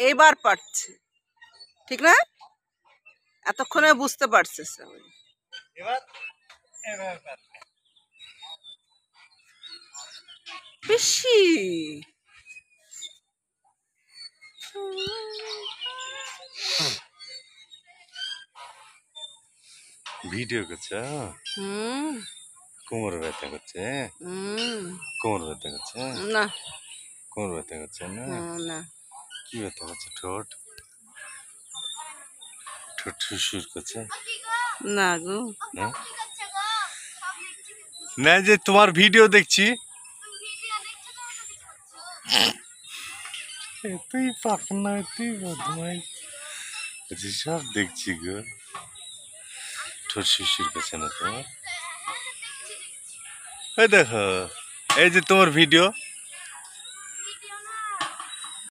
এইবার পারছে, ঠিক না? এতক্ষণে বুঝতে পারছে শ্রাবণী। বেশি ভিডিও করছে, কোমর ব্যথা করছে, কোমর ব্যথা করছে না, কোমর ব্যথা করছে না, না কি ব্যথা করছে? ঠোঁট ঠোঁট শিরশির করছে না গো, না যে তোমার ভিডিও দেখছি, তুই পাখনা, তুই বদমাই সব দেখছি গো। ঠোঁট শিরশির করছে না তোমার? ওই দেখো, এই যে তোমার ভিডিও।